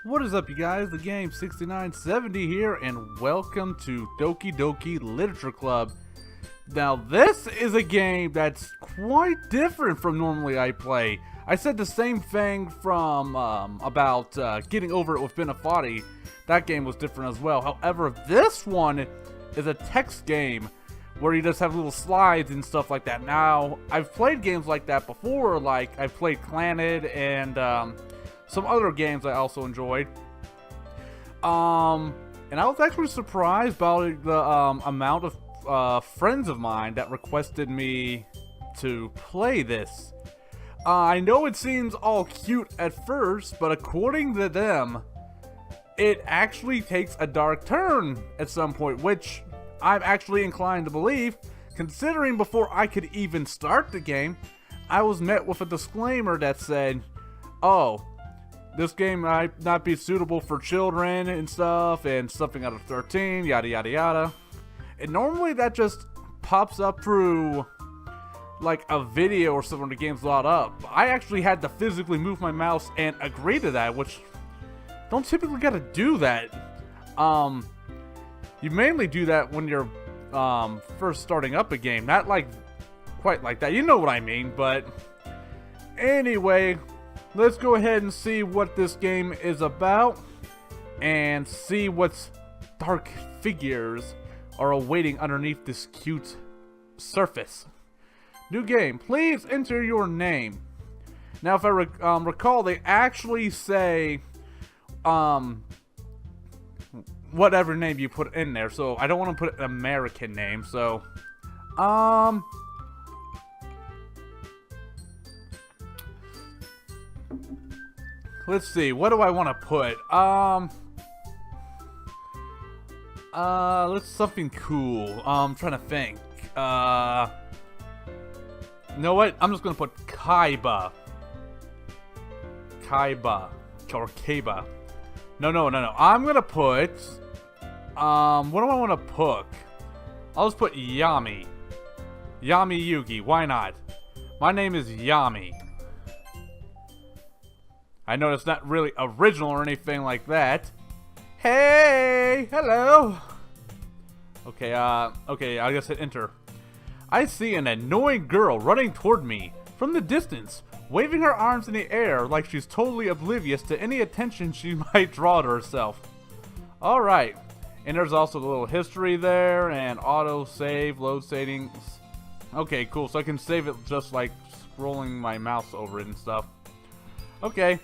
What is up, you guys? The game 6970 here, and welcome to Doki Doki Literature Club. Now, this is a game that's quite different from normally I play. I said the same thing from about Getting Over It with Benefati. That game was different as well. However, this one is a text game where you just have little slides and stuff like that. Now, I've played games like that before, like I've played Claned and some other games I also enjoyed. And I was actually surprised by the amount of friends of mine that requested me to play this. I know it seems all cute at first, but according to them, it actually takes a dark turn at some point, which I'm actually inclined to believe, considering before I could even start the game, I was met with a disclaimer that said, oh, this game might not be suitable for children and stuff, and something out of 13, yada yada yada. And normally that just pops up through like a video or something when the game's loaded up. I actually had to physically move my mouse and agree to that, which don't typically gotta do that. You mainly do that when you're first starting up a game, not like quite like that. You know what I mean, but anyway, let's go ahead and see what this game is about and see what dark figures are awaiting underneath this cute surface. New game, please enter your name. Now, if I recall, they actually say whatever name you put in there, so I don't want to put an American name, so let's see, what do I want to put? Let's something cool. I'm trying to think. You know what? I'm just gonna put Kaiba. Kaiba. Or Kaiba. No. I'm gonna put, what do I want to put? I'll just put Yami. Yami Yugi, why not? My name is Yami. I know it's not really original or anything like that. Hey! Hello! Okay, I guess hit enter. I see an annoying girl running toward me from the distance, waving her arms in the air like she's totally oblivious to any attention she might draw to herself. Alright, and there's also the little history there, and auto save, load settings. Okay, cool, so I can save it just like scrolling my mouse over it and stuff. Okay.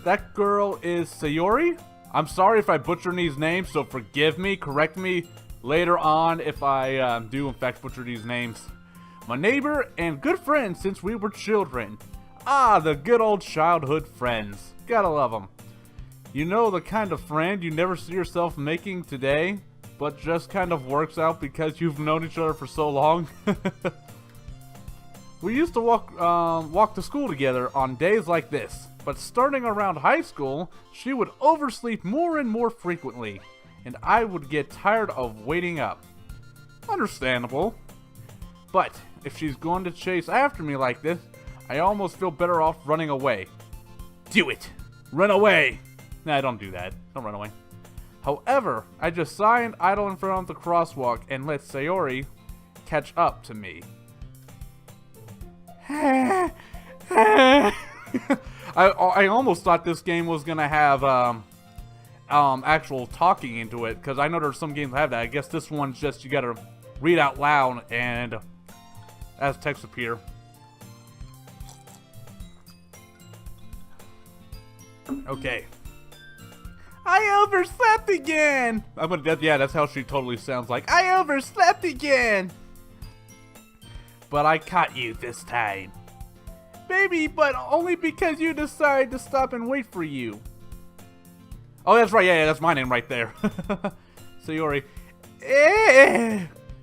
That girl is Sayori? I'm sorry if I butcher these names, so forgive me, correct me later on if I do in fact butcher these names. My neighbor and good friend since we were children. Ah, the good old childhood friends. Gotta love them. You know, the kind of friend you never see yourself making today, but just kind of works out because you've known each other for so long. We used to walk to school together on days like this, but starting around high school, she would oversleep more and more frequently, and I would get tired of waiting up. Understandable. But if she's going to chase after me like this, I almost feel better off running away. Do it! Run away! Nah, don't do that. Don't run away. However, I just sigh and idle in front of the crosswalk and let Sayori catch up to me. I almost thought this game was gonna have actual talking into it, because I know there's some games that have that. I guess this one's just you gotta read out loud and as text appear. Okay. I overslept again. Yeah, that's how she totally sounds like. I overslept again. But I caught you this time. Baby, but only because you decided to stop and wait for you. Oh, that's right. Yeah, that's my name right there. Sayori.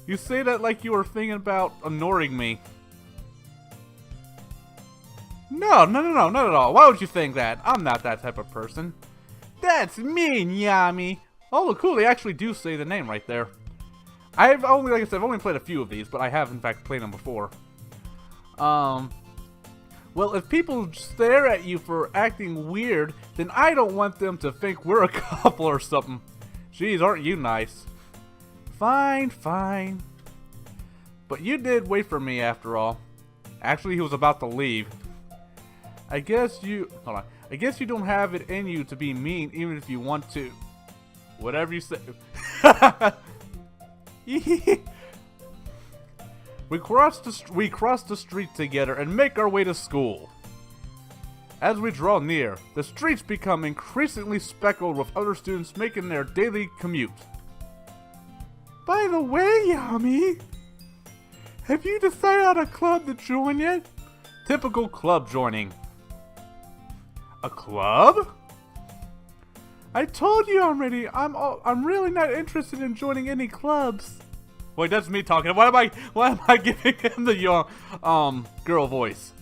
You say that like you were thinking about ignoring me. No, not at all. Why would you think that? I'm not that type of person. That's mean, Yami. Oh, cool. They actually do say the name right there. Like I said, I've only played a few of these, but I have in fact played them before. Well, if people stare at you for acting weird, then I don't want them to think we're a couple or something. Jeez, aren't you nice? Fine, fine. But you did wait for me after all. Actually, he was about to leave. I guess you don't have it in you to be mean even if you want to. Whatever you say. We cross the street together and make our way to school. As we draw near, the streets become increasingly speckled with other students making their daily commute. By the way, Yami, have you decided on a club to join yet? Typical club joining. A club? I told you already, I'm really not interested in joining any clubs. Wait, that's me talking. Why am I giving him the girl voice?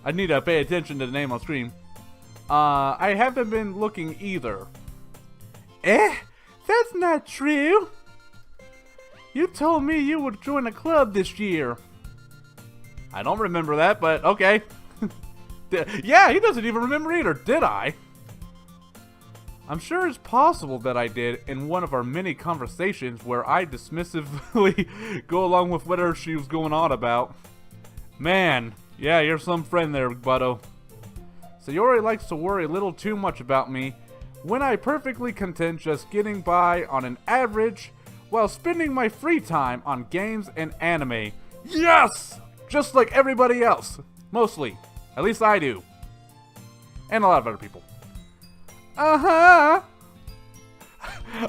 I need to pay attention to the name on screen. I haven't been looking either. That's not true. You told me you would join a club this year. I don't remember that, but okay. Yeah, he doesn't even remember either, did I? I'm sure it's possible that I did in one of our many conversations where I dismissively go along with whatever she was going on about. Man, yeah, you're some friend there, Butto. Sayori likes to worry a little too much about me when I perfectly content just getting by on an average while spending my free time on games and anime. Yes! Just like everybody else. Mostly. At least I do. And a lot of other people. Uh-huh.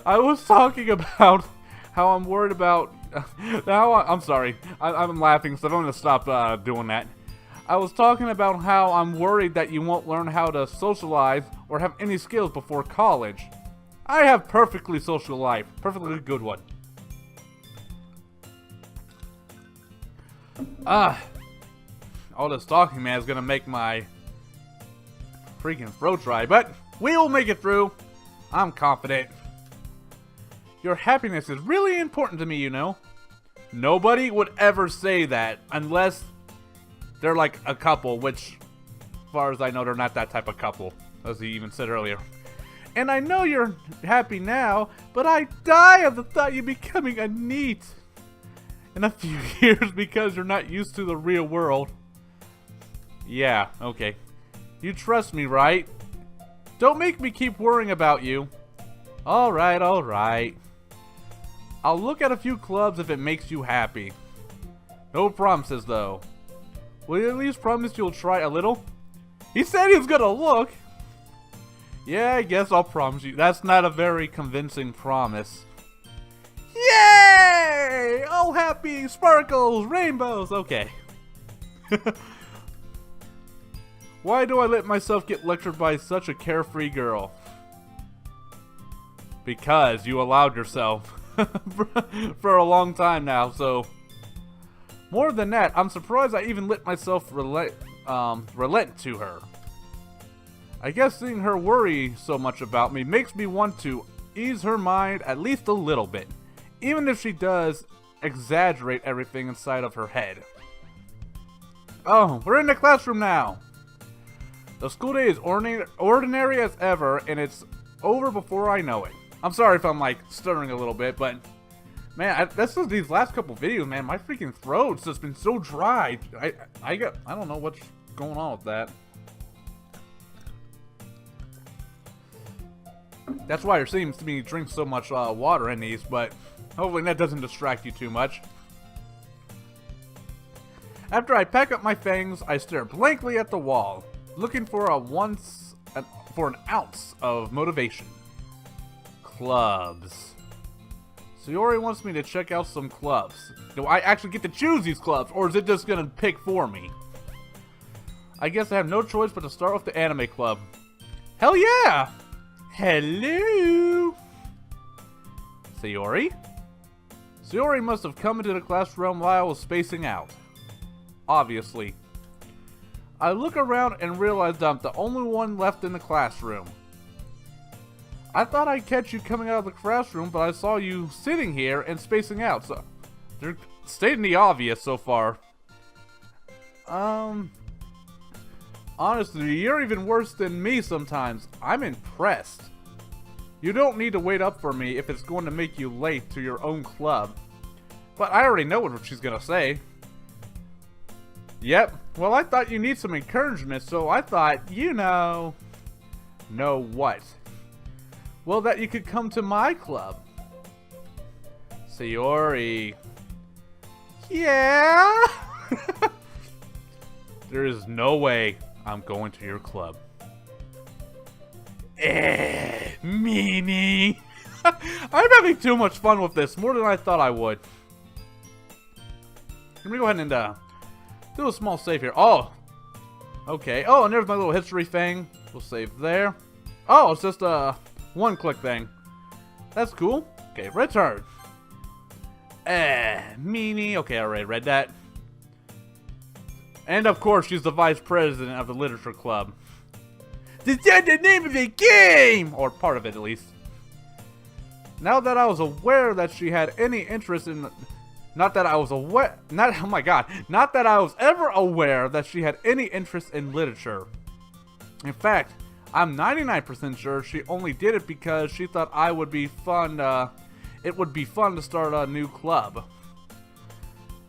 I was talking about how I'm worried about... I'm sorry. I'm laughing, so I'm going to stop doing that. I was talking about how I'm worried that you won't learn how to socialize or have any skills before college. I have perfectly social life. Perfectly good one. All this talking, man, is going to make my freaking throat dry, but we'll make it through. I'm confident. Your happiness is really important to me, you know. Nobody would ever say that unless they're like a couple, which, as far as I know, they're not that type of couple, as he even said earlier. And I know you're happy now, but I die of the thought you becoming a NEET in a few years because you're not used to the real world. Yeah, okay. You trust me, right? Don't make me keep worrying about you. Alright, alright. I'll look at a few clubs if it makes you happy. No promises, though. Will you at least promise you'll try a little? He said he was gonna look! Yeah, I guess I'll promise you. That's not a very convincing promise. Yay! All happy, sparkles, rainbows! Okay. Why do I let myself get lectured by such a carefree girl? Because you allowed yourself. For a long time now, so... More than that, I'm surprised I even let myself relent to her. I guess seeing her worry so much about me makes me want to ease her mind at least a little bit, even if she does exaggerate everything inside of her head. Oh, we're in the classroom now! The school day is ordinary as ever, and it's over before I know it. I'm sorry if I'm like stuttering a little bit, but man, that's just these last couple videos, man. My freaking throat's just been so dry. I don't know what's going on with that. That's why you're seeing me drink so much water in these, but hopefully that doesn't distract you too much. After I pack up my things, I stare blankly at the wall, looking for an ounce of motivation. Clubs. Sayori wants me to check out some clubs. Do I actually get to choose these clubs, or is it just gonna pick for me? I guess I have no choice but to start with the anime club. Hell yeah! Hello! Sayori? Sayori must have come into the classroom while I was spacing out. Obviously. I look around and realize I'm the only one left in the classroom. I thought I'd catch you coming out of the classroom, but I saw you sitting here and spacing out, so they're stating the obvious so far. Honestly, you're even worse than me sometimes. I'm impressed. You don't need to wait up for me if it's going to make you late to your own club. But I already know what she's gonna say. Yep, well I thought you need some encouragement, so I thought, you know... Know what? Well, that you could come to my club. Sayori. Yeah? There is no way I'm going to your club. Meanie. I'm having too much fun with this, more than I thought I would. Let me go ahead and do a small save here. Oh, okay. Oh, and there's my little history thing. We'll save there. Oh, it's just a one-click thing. That's cool. Okay, return. Meanie. Okay, I already read that. And of course, she's the vice president of the literature club. That's the name of the game! Or part of it, at least. Now that I was aware that she had any interest in... Not that I was aware... oh my god. Not that I was ever aware that she had any interest in literature. In fact, I'm 99% sure she only did it because she thought I would be fun, it would be fun to start a new club.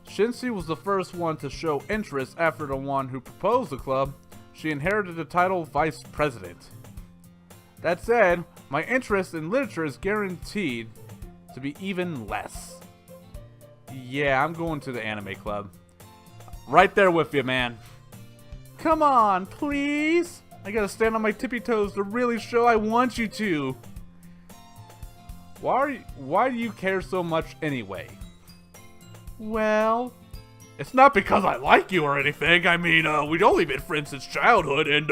Since she was the first one to show interest after the one who proposed the club, she inherited the title Vice President. That said, my interest in literature is guaranteed to be even less. Yeah, I'm going to the anime club. Right there with you, man. Come on, please. I gotta stand on my tippy toes to really show I want you to. Why do you care so much anyway? Well, it's not because I like you or anything. I mean, we'd only been friends since childhood and...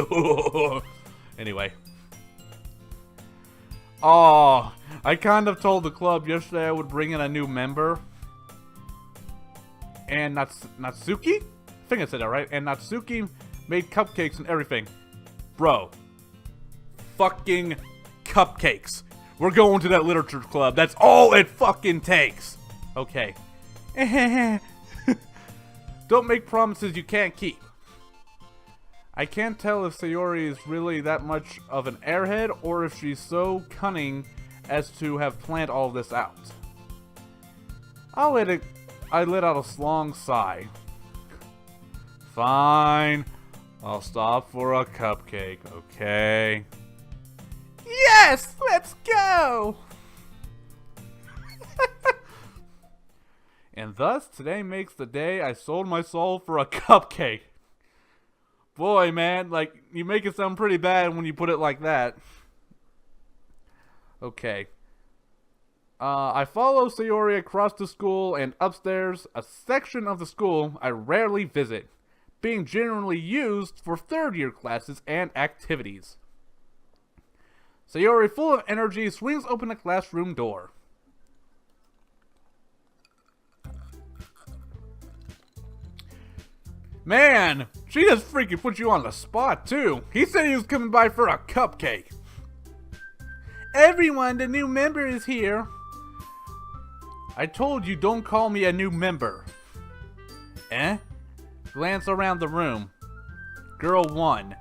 Anyway. Oh, I kind of told the club yesterday I would bring in a new member. And Natsuki? I think I said that right. And Natsuki made cupcakes and everything. Bro. Fucking cupcakes. We're going to that literature club. That's all it fucking takes. Okay. Don't make promises you can't keep. I can't tell if Sayori is really that much of an airhead or if she's so cunning as to have planned all this out. I let out a long sigh. Fine. I'll stop for a cupcake, okay? Yes! Let's go! And thus, today makes the day I sold my soul for a cupcake. Boy, man, like, you make it sound pretty bad when you put it like that. Okay. I follow Sayori across the school and upstairs, a section of the school I rarely visit, being generally used for third-year classes and activities. Sayori, full of energy, swings open the classroom door. Man, she just freaking put you on the spot, too. He said he was coming by for a cupcake. Everyone, the new member is here. I told you don't call me a new member. Eh? Glance around the room. Girl 1.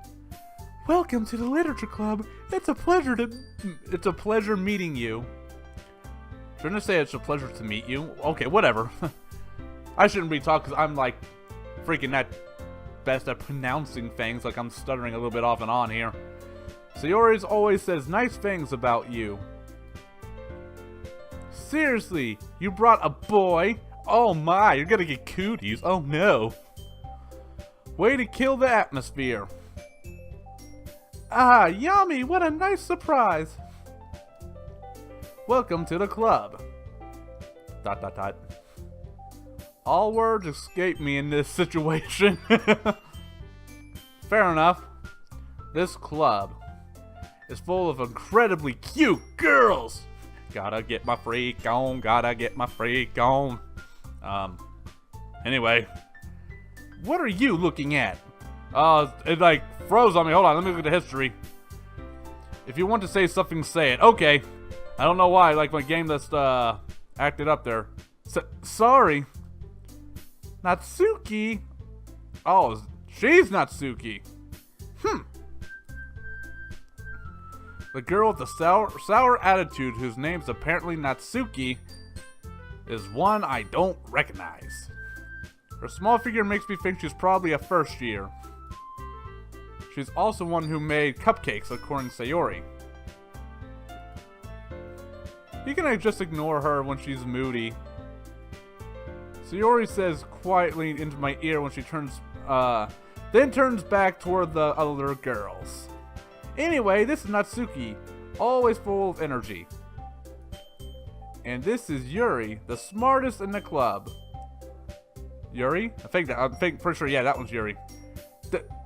Welcome to the literature club. It's a pleasure meeting you. Shouldn't I say it's a pleasure to meet you? Okay, whatever. I shouldn't be talking because I'm like freaking not best at pronouncing things, like I'm stuttering a little bit off and on here. Sayori always says nice things about you. Seriously, you brought a boy? Oh my, you're gonna get cooties. Oh no. Way to kill the atmosphere. Ah, yummy, what a nice surprise. Welcome to the club. ... All words escape me in this situation. Fair enough. This club is full of incredibly cute girls. Gotta get my freak on, gotta get my freak on. Anyway. What are you looking at? It like froze on me. Hold on, let me look at the history. If you want to say something, say it. Okay. I don't know why, like my game just acted up there. Sorry. Natsuki? Oh, she's Natsuki. The girl with the sour attitude, whose name's apparently Natsuki, is one I don't recognize. Her small figure makes me think she's probably a first year. She's also one who made cupcakes, according to Sayori. You can just ignore her when she's moody. Sayori says quietly into my ear when she then turns back toward the other girls. Anyway, this is Natsuki, always full of energy. And this is Yuri, the smartest in the club. Yuri? Pretty sure, yeah, that one's Yuri.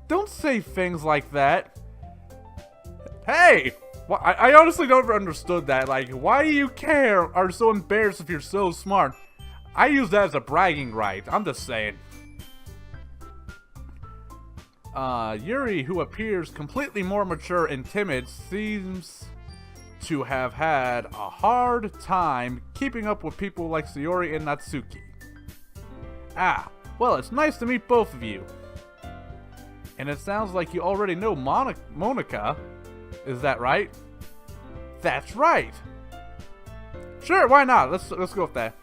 Don't say things like that. Hey! Well, I honestly never understood that. Like, why do you care? Are so embarrassed if you're so smart? I use that as a bragging right. I'm just saying. Yuri, who appears completely more mature and timid, seems to have had a hard time keeping up with people like Sayori and Natsuki. Ah, well, it's nice to meet both of you. And it sounds like you already know Monica. Is that right? That's right. Sure, why not? Let's go with that.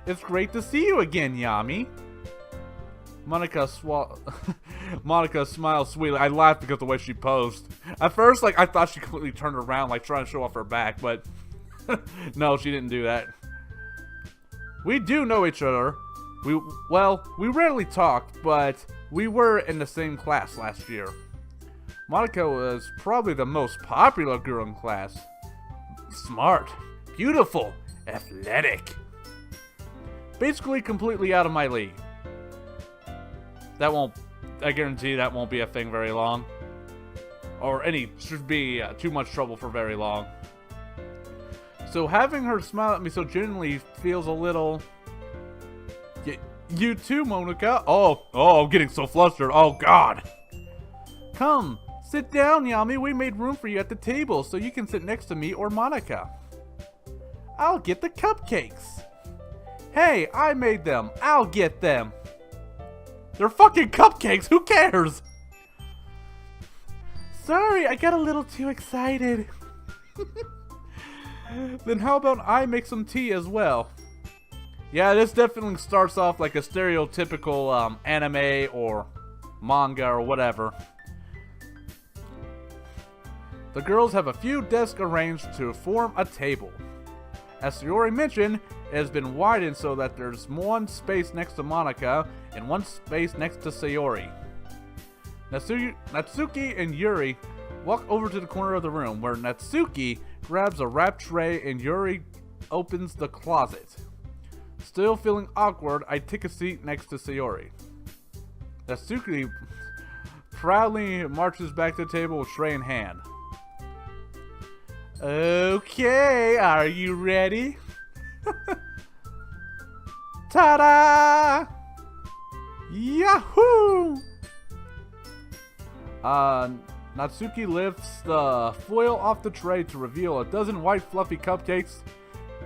It's great to see you again, Yami. Monica smiles sweetly. I laughed because of the way she posed. At first, I thought she completely turned around, trying to show off her back, but no, she didn't do that. We do know each other. We rarely talked, but we were in the same class last year. Monica was probably the most popular girl in class. Smart, beautiful, athletic. Basically completely out of my league. I guarantee that won't be a thing very long. Or should be too much trouble for very long. So having her smile at me so genuinely feels a little... You too, Monica? Oh, I'm getting so flustered. Oh, God. Come, sit down, Yami. We made room for you at the table so you can sit next to me or Monica. I'll get the cupcakes. Hey, I made them. I'll get them. They're fucking cupcakes. Who cares? Sorry, I got a little too excited. Then how about I make some tea as well? Yeah, this definitely starts off like a stereotypical anime or manga or whatever. The girls have a few desks arranged to form a table. As Sayori mentioned, it has been widened so that there's one space next to Monica and one space next to Sayori. Natsuki and Yuri walk over to the corner of the room where Natsuki grabs a wrap tray and Yuri opens the closet. Still feeling awkward, I take a seat next to Sayori. Natsuki proudly marches back to the table with tray in hand. Okay, are you ready? Ta-da! Yahoo! Natsuki lifts the foil off the tray to reveal a dozen white fluffy cupcakes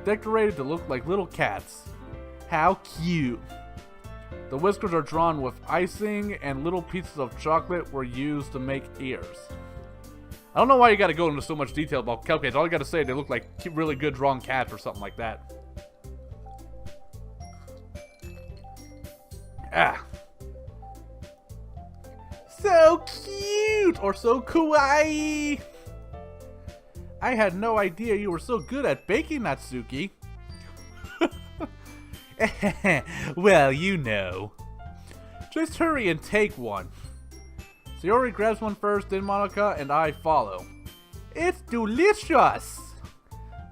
decorated to look like little cats. How cute! The whiskers are drawn with icing and little pieces of chocolate were used to make ears. I don't know why you gotta go into so much detail about cupcakes. All you gotta say, they look like really good drawn cats or something like that. Ah. So cute! Or so kawaii! I had no idea you were so good at baking, Natsuki. Well, you know. Just hurry and take one. Sayori grabs one first, then Monica, and I follow. It's delicious!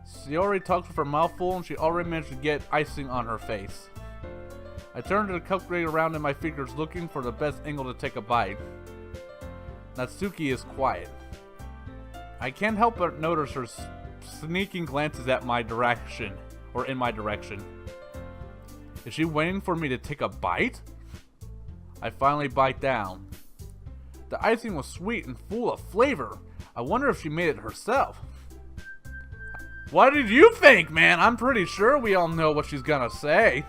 Sayori talks with her mouth full, and she already managed to get icing on her face. I turn to the cupcake around in my fingers, looking for the best angle to take a bite. Natsuki is quiet. I can't help but notice her sneaking glances at my direction, or in my direction. Is she waiting for me to take a bite? I finally bite down. The icing was sweet and full of flavor. I wonder if she made it herself. What did you think, man? I'm pretty sure we all know what she's gonna say.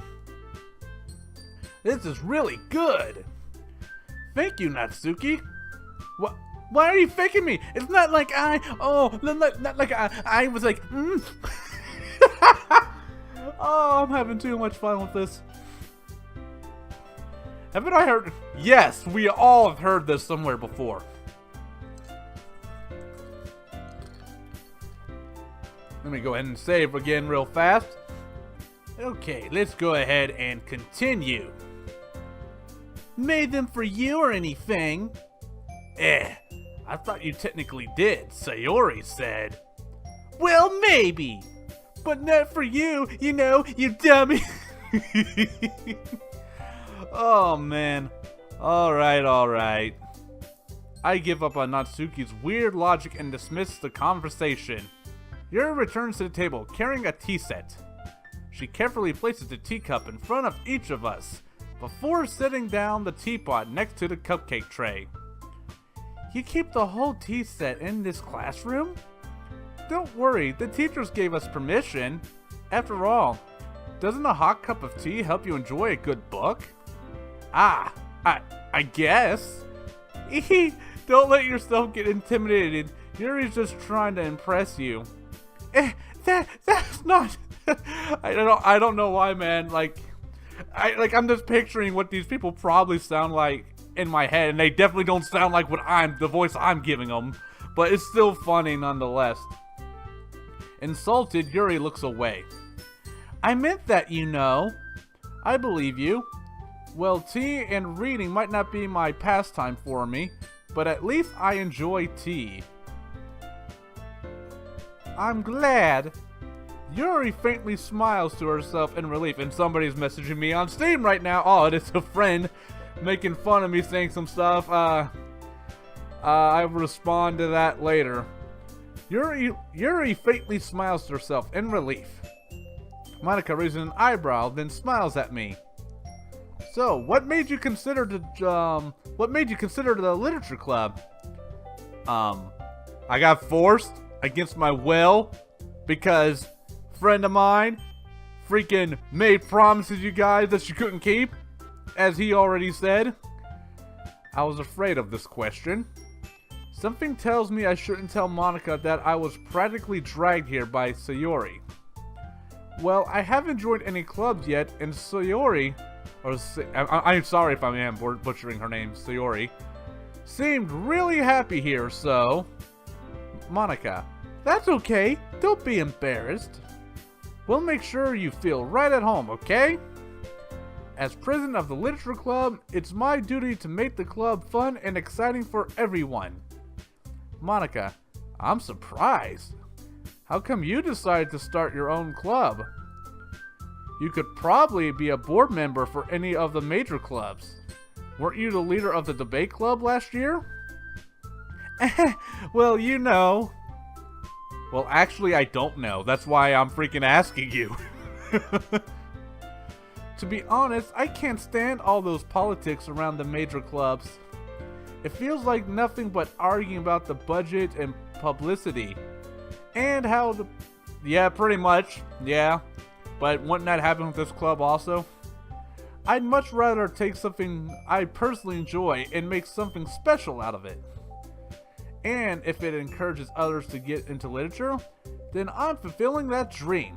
This is really good. Thank you, Natsuki. Why are you faking me? It's not like not like I was like, Oh, I'm having too much fun with this. Haven't I heard? Yes, we all have heard this somewhere before. Let me go ahead and save again real fast. Okay, let's go ahead and continue. Made them for you or anything? I thought you technically did, Sayori said. Well, maybe, but not for you, you know, you dummy. Oh, man. Alright. I give up on Natsuki's weird logic and dismiss the conversation. Yuri returns to the table, carrying a tea set. She carefully places the teacup in front of each of us, before setting down the teapot next to the cupcake tray. You keep the whole tea set in this classroom? Don't worry, the teachers gave us permission. After all, doesn't a hot cup of tea help you enjoy a good book? I guess. Don't let yourself get intimidated. Yuri's just trying to impress you. That's not. I don't know why, man. I'm just picturing what these people probably sound like in my head, and they definitely don't sound like the voice I'm giving them. But it's still funny nonetheless. Insulted, Yuri looks away. I meant that, you know. I believe you. Well, tea and reading might not be my pastime for me, but at least I enjoy tea. I'm glad. Yuri faintly smiles to herself in relief, and somebody's messaging me on Steam right now. Oh, it is a friend making fun of me saying some stuff. I will respond to that later. Yuri faintly smiles to herself in relief. Monica raises an eyebrow, then smiles at me. So, what made you consider the literature club? I got forced against my will because a friend of mine freaking made promises you guys that she couldn't keep, as he already said. I was afraid of this question. Something tells me I shouldn't tell Monica that I was practically dragged here by Sayori. Well, I haven't joined any clubs yet, and Sayori, I'm sorry if I am butchering her name, Sayori, seemed really happy here, so... Monica, that's okay. Don't be embarrassed. We'll make sure you feel right at home, okay? As president of the literature club, it's my duty to make the club fun and exciting for everyone. Monica, I'm surprised. How come you decided to start your own club? You could probably be a board member for any of the major clubs. Weren't you the leader of the debate club last year? Well, you know. Well, actually, I don't know. That's why I'm freaking asking you. To be honest, I can't stand all those politics around the major clubs. It feels like nothing but arguing about the budget and publicity. And how the... Yeah, pretty much. Yeah. But wouldn't that happen with this club also? I'd much rather take something I personally enjoy and make something special out of it. And if it encourages others to get into literature, then I'm fulfilling that dream.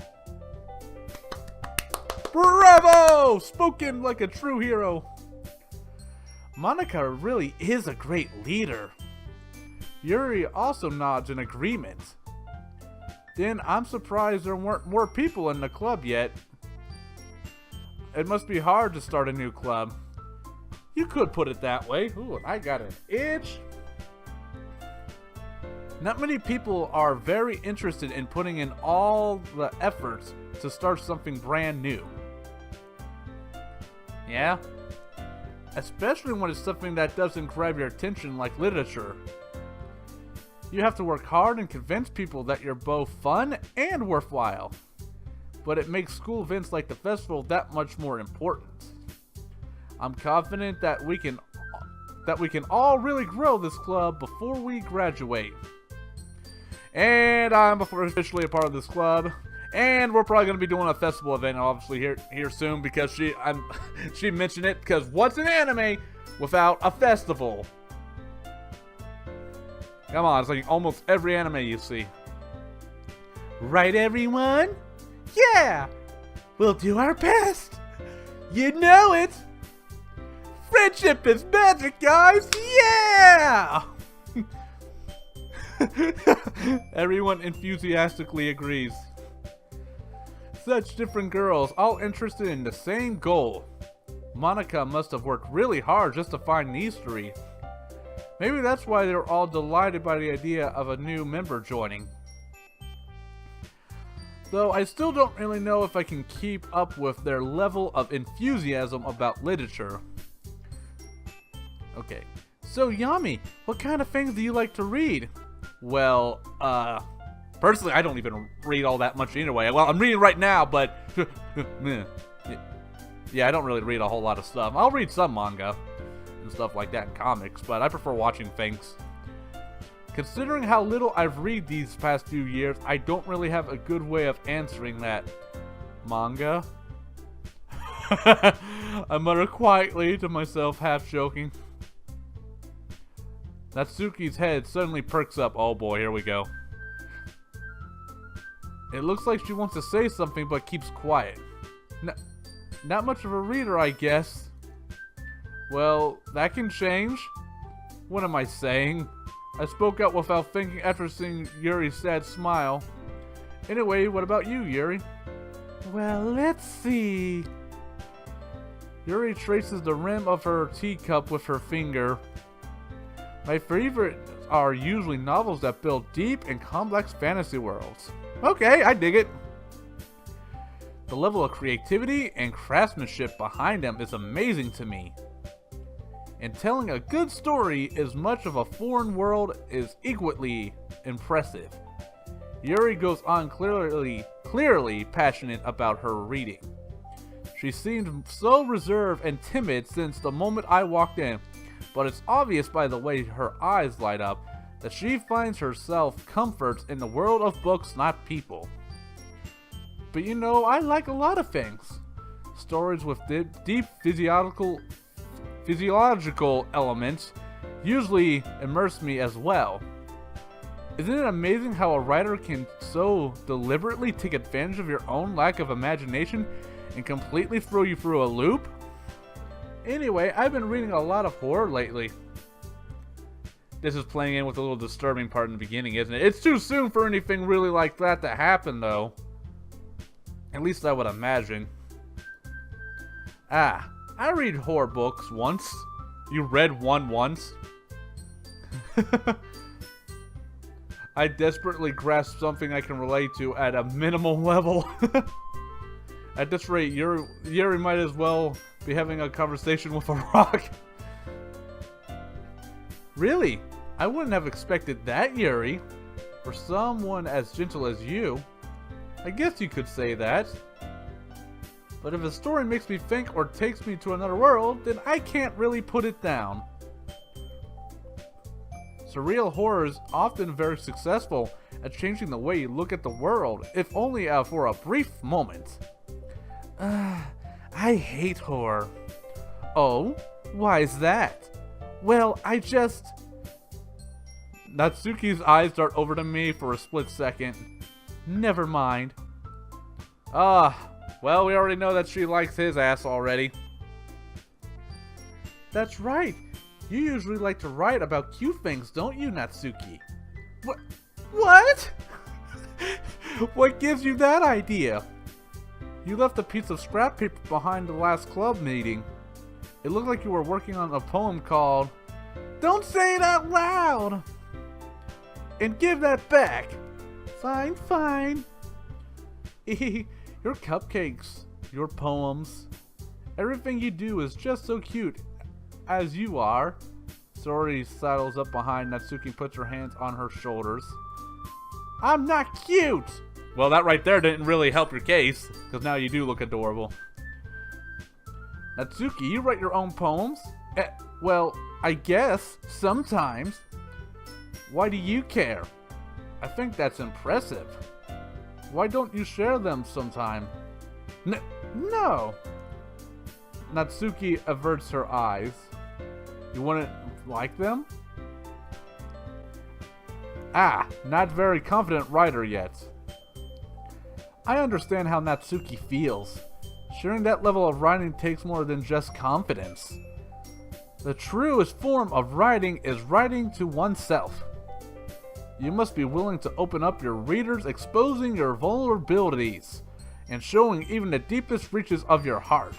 Bravo! Spoken like a true hero. Monica really is a great leader. Yuri also nods in agreement. Then I'm surprised there weren't more people in the club yet. It must be hard to start a new club. You could put it that way. Ooh, I got an itch. Not many people are very interested in putting in all the efforts to start something brand new. Yeah? Especially when it's something that doesn't grab your attention like literature. You have to work hard and convince people that you're both fun and worthwhile. But it makes school events like the festival that much more important. I'm confident that we can all really grow this club before we graduate. And I'm officially a part of this club. And we're probably going to be doing a festival event obviously here soon because she mentioned it, because what's an anime without a festival? Come on, it's like almost every anime you see. Right, everyone? Yeah! We'll do our best! You know it! Friendship is magic, guys! Yeah! Everyone enthusiastically agrees. Such different girls, all interested in the same goal. Monica must have worked really hard just to find these three. Maybe that's why they're all delighted by the idea of a new member joining. Though I still don't really know if I can keep up with their level of enthusiasm about literature. Okay, so Yami, what kind of things do you like to read? Well, personally I don't even read all that much anyway. Well, I'm reading right now, but yeah, I don't really read a whole lot of stuff. I'll read some manga and stuff like that in comics, but I prefer watching things. Considering how little I've read these past few years, I don't really have a good way of answering that. Manga? I mutter quietly to myself, half joking. Natsuki's head suddenly perks up. Oh boy, here we go. It looks like she wants to say something but keeps quiet. Not much of a reader, I guess. Well, that can change. What am I saying? I spoke out without thinking after seeing Yuri's sad smile. Anyway, what about you, Yuri? Well, let's see. Yuri traces the rim of her teacup with her finger. My favorites are usually novels that build deep and complex fantasy worlds. Okay, I dig it. The level of creativity and craftsmanship behind them is amazing to me. And telling a good story as much of a foreign world is equally impressive. Yuri goes on clearly passionate about her reading. She seemed so reserved and timid since the moment I walked in, but it's obvious by the way her eyes light up that she finds herself comfort in the world of books, not people. But you know, I like a lot of things. Stories with deep physiological elements usually immerse me as well. Isn't it amazing how a writer can so deliberately take advantage of your own lack of imagination and completely throw you through a loop? Anyway, I've been reading a lot of horror lately. This is playing in with a little disturbing part in the beginning, isn't it? It's too soon for anything really like that to happen, though. At least I would imagine. I read horror books once. You read one once? I desperately grasp something I can relate to at a minimal level. At this rate, Yuri might as well be having a conversation with a rock. Really? I wouldn't have expected that, Yuri. For someone as gentle as you. I guess you could say that. But if a story makes me think or takes me to another world, then I can't really put it down. Surreal horror is often very successful at changing the way you look at the world, if only for a brief moment. I hate horror. Oh? Why is that? Well, Natsuki's eyes dart over to me for a split second. Never mind. Well, we already know that she likes his ass already. That's right. You usually like to write about cute things, don't you, Natsuki? What? What gives you that idea? You left a piece of scrap paper behind the last club meeting. It looked like you were working on a poem called Don't Say It Out Loud! And give that back! Fine, fine. Your cupcakes, your poems, everything you do is just so cute as you are. Sori sidles up behind Natsuki and puts her hands on her shoulders. I'm not cute! Well, that right there didn't really help your case, because now you do look adorable. Natsuki, you write your own poems? Well, I guess, sometimes. Why do you care? I think that's impressive. Why don't you share them sometime? No! Natsuki averts her eyes. You wouldn't like them? Not very confident writer yet. I understand how Natsuki feels. Sharing that level of writing takes more than just confidence. The truest form of writing is writing to oneself. You must be willing to open up your readers, exposing your vulnerabilities, and showing even the deepest reaches of your heart.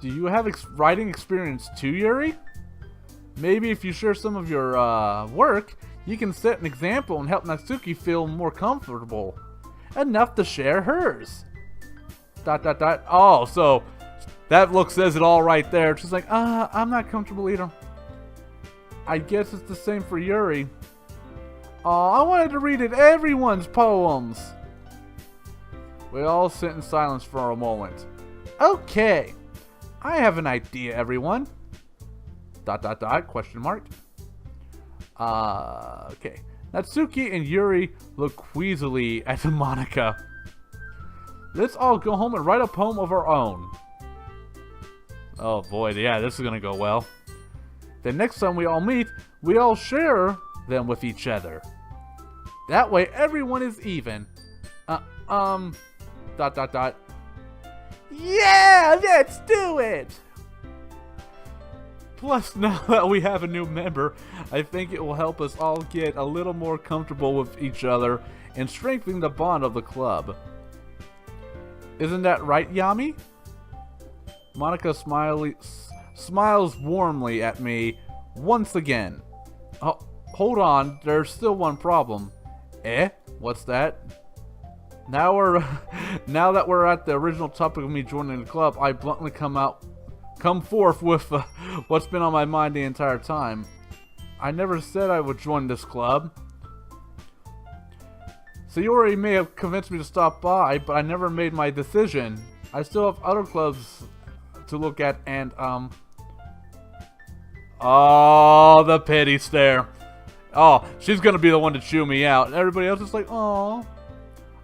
Do you have writing experience too, Yuri? Maybe if you share some of your work, you can set an example and help Natsuki feel more comfortable. Enough to share hers. ... Oh, so that look says it all right there. She's like, I'm not comfortable either. I guess it's the same for Yuri. I wanted to read everyone's poems. We all sit in silence for a moment. Okay, I have an idea, everyone. ... Question mark. Okay. Natsuki and Yuri look queasily at Monica. Let's all go home and write a poem of our own. Oh boy, yeah, this is gonna go well. The next time we all meet, we all share them with each other. That way everyone is even. ... Yeah, let's do it! Plus, now that we have a new member, I think it will help us all get a little more comfortable with each other and strengthen the bond of the club. Isn't that right, Yami? Monica smiles warmly at me once again. Oh, hold on, there's still one problem. What's that? Now that we're at the original topic of me joining the club, I bluntly come forth with what's been on my mind the entire time. I never said I would join this club. Sayori may have convinced me to stop by, but I never made my decision. I still have other clubs to look at and, Oh, the pity stare. Oh, she's gonna be the one to chew me out. Everybody else is like, oh.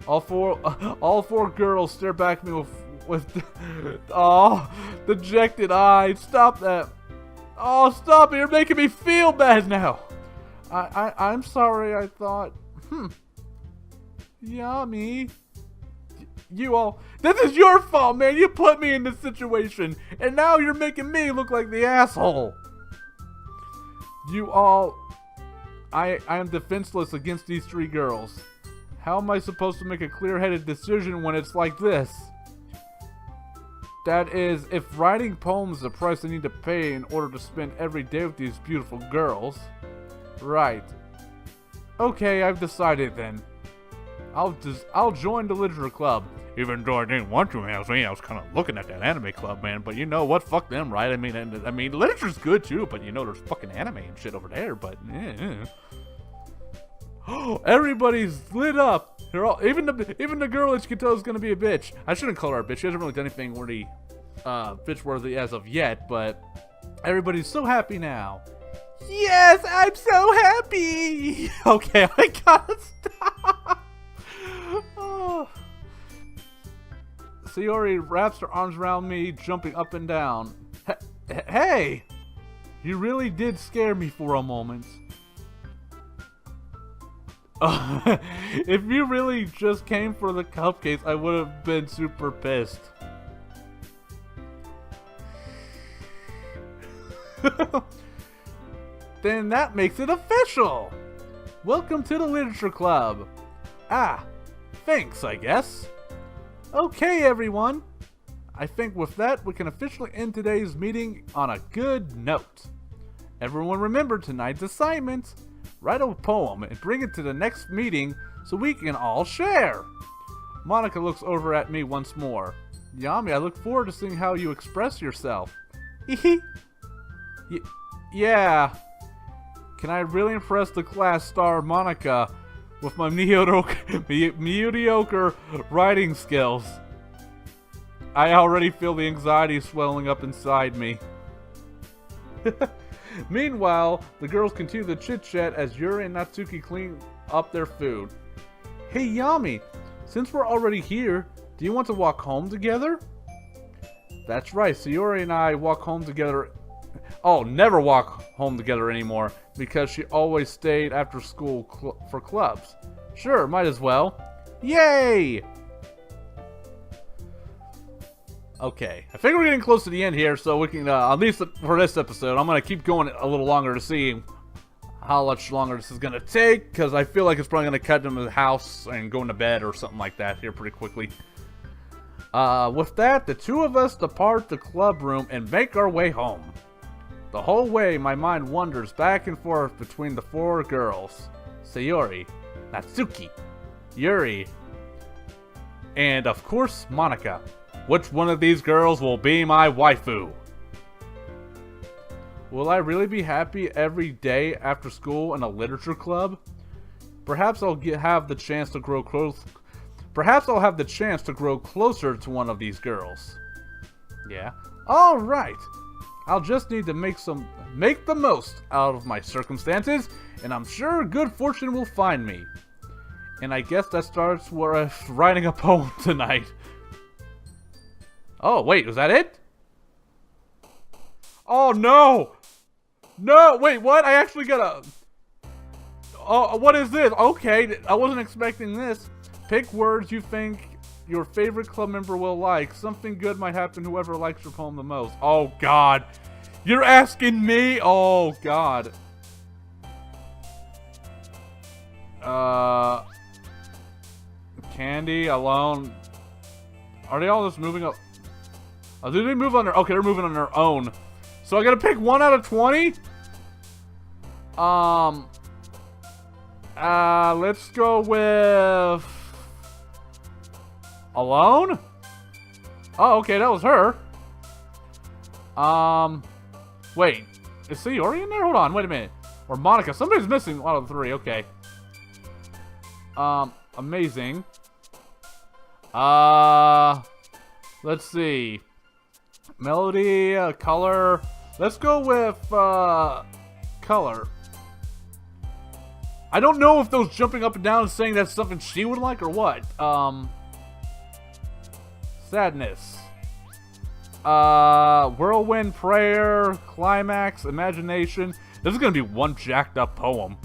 All four girls stare back at me with dejected eyes. Stop that. Oh, stop it. You're making me feel bad now. I'm sorry, I thought. Yummy. You all... This is your fault, man. You put me in this situation. And now you're making me look like the asshole. You all... I am defenseless against these three girls. How am I supposed to make a clear-headed decision when it's like this? That is, if writing poems is the price I need to pay in order to spend every day with these beautiful girls. Right. Okay, I've decided then. I'll join the literature club. Even though I didn't want to, man. I was kind of looking at that anime club, man. But you know what? Fuck them, right? I mean, literature's good too. But you know, there's fucking anime and shit over there. But everybody's lit up. They're all even the girl that you can tell is gonna be a bitch. I shouldn't call her a bitch. She hasn't really done anything really bitch worthy as of yet. But everybody's so happy now. Yes, I'm so happy. Okay, I gotta stop. Oh. Sayori wraps her arms around me, jumping up and down. Hey! You really did scare me for a moment. If you really just came for the cupcakes, I would have been super pissed. Then that makes it official! Welcome to the Literature Club. Thanks, I guess. Okay, everyone. I think with that, we can officially end today's meeting on a good note. Everyone remember tonight's assignment. Write a poem and bring it to the next meeting so we can all share. Monica looks over at me once more. Yami, I look forward to seeing how you express yourself. Yeah. Can I really impress the class star Monica with my mediocre writing skills? I already feel the anxiety swelling up inside me. Meanwhile, the girls continue the chit-chat as Yuri and Natsuki clean up their food. Hey Yami, since we're already here, do you want to walk home together? That's right, Sayori and I walk home together never walk home together anymore because she always stayed after school for clubs. Sure, might as well. Yay! Okay, I think we're getting close to the end here, so we can, at least for this episode, I'm going to keep going a little longer to see how much longer this is going to take, because I feel like it's probably going to cut them to the house and going to bed or something like that here pretty quickly. With that, the two of us depart the club room and make our way home. The whole way, my mind wanders back and forth between the four girls. Sayori, Natsuki, Yuri, and of course, Monika. Which one of these girls will be my waifu? Will I really be happy every day after school in a literature club? Perhaps I'll have the chance to grow close. Perhaps I'll have the chance to grow closer to one of these girls. Yeah. All right. I'll just need to make the most out of my circumstances, and I'm sure good fortune will find me. And I guess that starts with writing a poem tonight. Oh, wait, was that it? Oh, no! No, wait, what? I actually got a... Oh, what is this? Okay, I wasn't expecting this. Pick words you think your favorite club member will like. Something good might happen to whoever likes your poem the most. Oh, God. You're asking me? Oh, God. Candy, alone. Are they all just moving up? Oh, did they move on their... Okay, they're moving on their own. So I gotta pick 1 out of 20? Let's go with... Alone? Oh, okay, that was her. Wait. Is Sayori in there? Hold on, wait a minute. Or Monika. Somebody's missing one of the 3, okay. Amazing. Let's see. Melody, color. Let's go with, color. I don't know if those jumping up and down and saying that's something she would like or what. Sadness. Whirlwind, prayer, climax, imagination. This is gonna be one jacked up poem.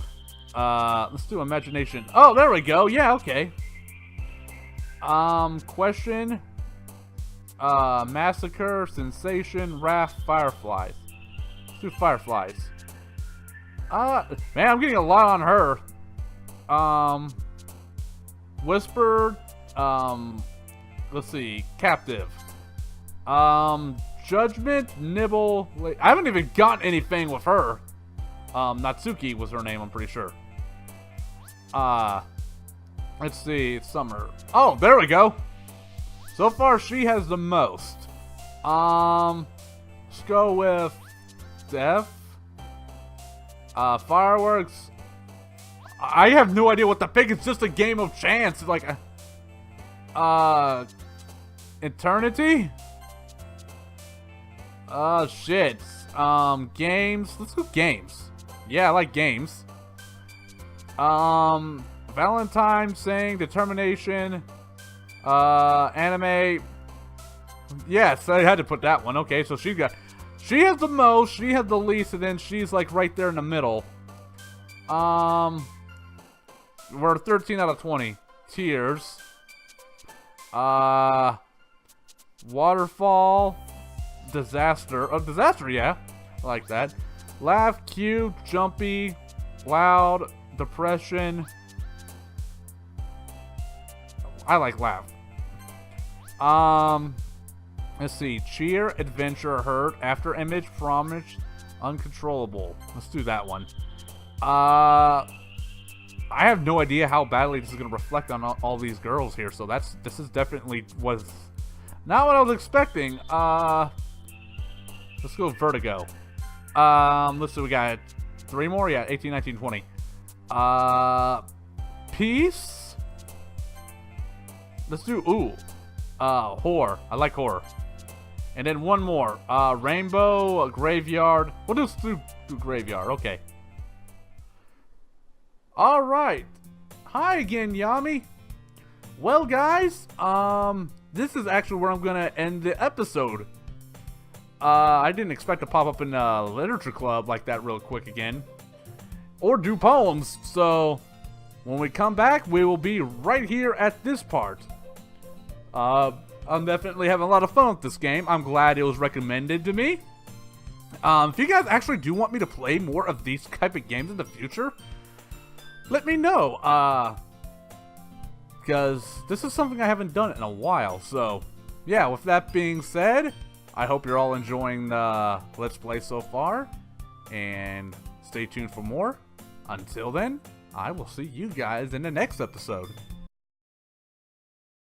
Let's do imagination. Oh, there we go. Yeah, okay. Question. Massacre, sensation, wrath, fireflies. Let's do fireflies. Man, I'm getting a lot on her. Whisper, let's see, captive. Judgment, nibble, I haven't even gotten anything with her. Natsuki was her name, I'm pretty sure. Let's see, summer. Oh, there we go. So far, she has the most. Let's go with death. Fireworks. I have no idea what to pick. It's just a game of chance. It's like, eternity. Shit. Games. Let's go games. Yeah, I like games. Valentine, saying, determination. Anime. Yes, I had to put that one. Okay, so she has the most, she has the least, and then she's like right there in the middle. We're 13 out of 20. Tears. Waterfall. Disaster. Oh, disaster, yeah. I like that. Laugh, cute, jumpy, loud, depression. I like laugh. Let's see. Cheer, adventure, hurt, after image, promise, uncontrollable. Let's do that one. I have no idea how badly this is going to reflect on all these girls here, so this is definitely was not what I was expecting. Let's go with Vertigo. Let's see, we got 3 more? Yeah, 18, 19, 20. Peace? Let's do, horror. I like horror. And then one more. Rainbow, graveyard. We'll just do graveyard, okay. Alright. Hi again, Yami. Well, guys, this is actually where I'm gonna end the episode. I didn't expect to pop up in a literature club like that real quick again. Or do poems, so when we come back, we will be right here at this part. I'm definitely having a lot of fun with this game. I'm glad it was recommended to me. If you guys actually do want me to play more of these type of games in the future, let me know. Because this is something I haven't done in a while. So, yeah, with that being said, I hope you're all enjoying the Let's Play so far. And stay tuned for more. Until then, I will see you guys in the next episode.